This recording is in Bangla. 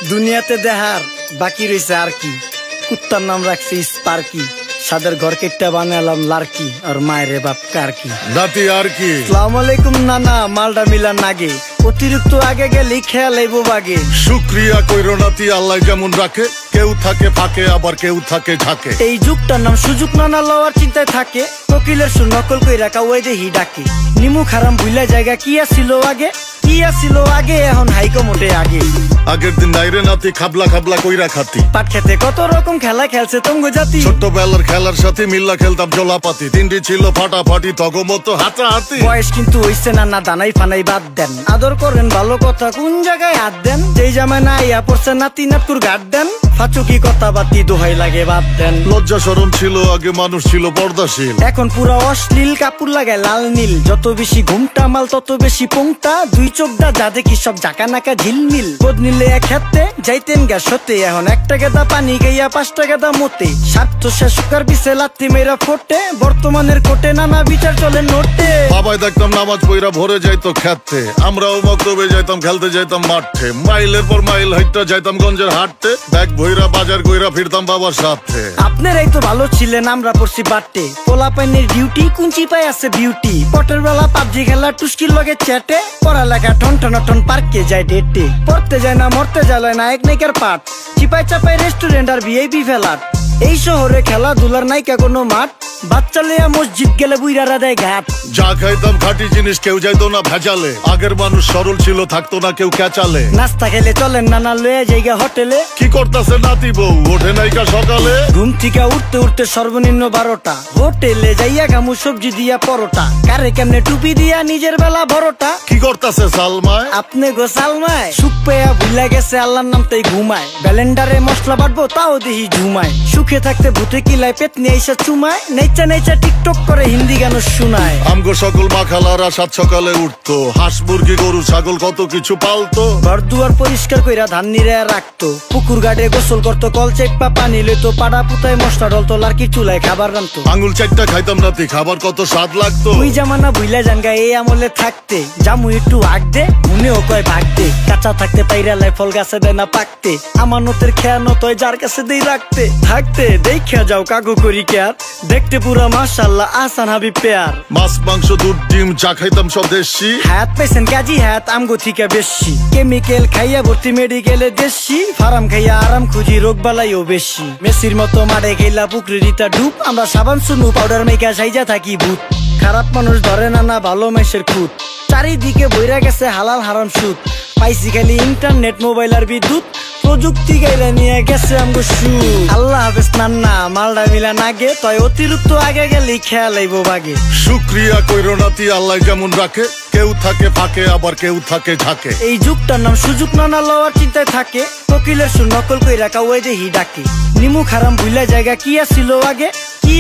দুনিয়াতে দেহার বাকি রয়েছে আর কি। কুত্তার নাম রাখছি স্পার্কি, সাদের ঘর কেটটা বানালাম লার্কি, আর মায়ের বাপ কারকি নাতি আর কি। আসসালামু আলাইকুম নানা, মালডা মিলা নাগে, অতিরিক্ত আগে গেলে খেয়াল আইবো বাগে। শুক্রিয়া কইরো নাতি, আল্লাহ যেমন রাখে, কেউ থাকে ফাঁকে আবার কেউ থাকে ঝাঁকে। এই যুগটার নাম সুযোগ, নানা লওয়ার চিন্তায় থাকে, কোকিলের সুর নকল কইরা কাউয়াই দেহি ডাকে। নিমু খারাম ভুলা জায়গা কি আসিল আগে, কি আসিল আগে, এখন হাইকো মোটে আগে। আগের দিন নাইরে নাতি খাবলা খাবলা কইরা খাতি, পাট খেতে কত রকম খেলা খেলছে তঙ্গ জাতি। ছোট্টবেলার খেলার সাথে মিল্লা খেলতাম জলাপাতি, তিনটি ছিল ফাটাফাটি তগমতো হাতাহাতি। বয়স কিন্তু হইছে না দানাই ফানাই বাদ দেন, আদর করেন ভালো কথা কোন জায়গায় হাত দেন। যেই জামায় না ইয়া পড়ছে নাতি নাতকুর গাট দেন, ফাচুকি কথা বাতি দোহাই লাগে বাদ দেন। লজ্জা শরম ছিল আগে, মানুষ ছিল পর্দাশীল, এখন পুরা অশ্লীল, কাপড় লাগায় লাল নীল। যত বেশি ঘুমটা মাল তত বেশি পোংটা, দুই চোখটা যা দেখি সব জাকা নাকা ঝিলমিল। বোধ নিলে এক হাতে যাইতেন গা সতে, এখন একটা গেদা পানি গাইয়া 5টা গেদা মতে। স্বার্থ শেষকার পিছে লাত্তি মেয়েরা ফোটে, বর্তমানের কোটে নানা বিচার চলে নোটে। বাবাই দেখতাম নামাজ পইরা ভরে যাইতো খেতে, আমরাও মক্তবে যাইতাম, খেলতে যাইতাম মাঠে। মাইলের পর মাইল হাইটটা যাইতাম গঞ্জের হাটতে, ব্যাগ ভইরা বাজার কইরা ফিরতাম বাবার সাথে। আপনারাই তো ভালো ছিলেন, আমরা পড়ছি বাটে। পোলা পাইনের ডিউটি কুঞ্চি পাই আছে বিউটি, পটের বেলা পাবজি খেলা টুস্কির লগে চ্যাটে। পড়ালেখা টন টন টন পার্কে যায় ডেটে, পড়তে যায় না মরতে যায় না এক নাইকার পাট। চিপাই চাপাই রেস্টুরেন্ট আর ভিআইপি ফেলাট, এই শহরে খেলাধুলার নাইকা কোনো মাঠ। বাচ্চা লেয়া মসজিদ গেলে বুইরারা দেয় ঘাট। যা খাইতাম খাঁটি জিনিস, কেউ যাইতো না ভেজালে। আগের মানুষ সরল ছিল, থাকতো না কেউ ক্যাচালে। নাস্তা খেলে চলেন নানা লয়ে জায়গা হোটেলে। কি করতাছে নাতি বউ, ওঠে নাইকা সকালে। ঘুম থেকে উঠতে উঠতে সর্বনিম্ন 12টা, হোটেলে যাইয়া গামু সবজি দিয়া পরোটা। কারে কেমনে টুপি দিয়া নিজের বেলা বড়টা। কি করতাছে সালমায়, আপনি গো সালমায়, সুখ পেয়া ভুলা গেছে আল্লাহর নাম তাই ঘুমায়। ব্যালেন্ডারে মশলা বাটবো তাও দেহি ঝুমায়, সুখে থাকতে ভূতে কিলায় পেট নিয়ে এসে চুমায়। নেচা নেচা টিকটক করে হিন্দি গান শোনায়। আমগো সকল মাখালারা সাত সকালে উঠতো, হাঁস মুরগি গরু ছাগল কত কিছু পালতো। ঘর দুয়ার পরিষ্কার কইরা ধান নিরে রাখতো, পুকুর ঘাটে গোসল করতো, কল চেপা পানি লইতো। পাড়া পুতায় মশলা ডলতো, লার্কি চুলায় খাবার রান্তো। আঙুল চারটা খাইতাম নাতি, খাবার কত স্বাদ লাগতো। ওই জামানা ভুইলা জানগা এই আমলে থাকতে, জামু একটু আগ দে মনেও কয় ভাগ দে। কাঁচা থাকতে পাইরালায় ফল গাছে দেয় না পাকতে, আমানতের খেয়ানত হয় যার কাছে দেই রাখতে। থাকতে দেখা যাও কাগু করি কেয়ার, দেখতে পুরা মাশাআল্লাহ আহসান হাবিব পেয়ার। মাছ মাংস দুধ ডিম যা খাইতাম সব দেশি, হাত পেছেন কাজী হাত আমগো থিকা বেশি। কেমিক্যাল খাইয়া ভর্তি মেডিকেলে দেশি, ফার্ম খাইয়া আরাম খুঁজি রোগ বালাইও বেশি। মেসির মতো মারে গেলা পুকুরে রিতা ডুব, আমরা সাবান সুনু পাউডার মেকা সাইজা থাকি ভূত। খারাপ মানুষ ধরে না ভালো মেসের খুঁত, চারিদিকে বইরা গেছে হালাল হারাম সুদ। পাইছি খালি ইন্টারনেট মোবাইল আর বিদ্যুৎ, প্রযুক্তি গাইলা নিয়ে গেছে আমগো সু। আল্লাহ হাফেজ নান্না, মালডা মিলা নাগে, তয় অতিরিক্ত আগে গেলে খেয়াল আইবো বাগে। শুক্রিয়া কইরো নাতি, আল্লাহ যেমন রাখে, কেউ থাকে ফাঁকে আবার কেউ থাকে ঝাঁকে। এই যুগটার নাম সুযোগ, নানা লওয়ার চিন্তায় থাকে, কোকিলের সুর নকল কইরা কাউয়াই দেহি ডাকে। নিমু খারাম ভুলা জায়গা কি আসিল আগে, কি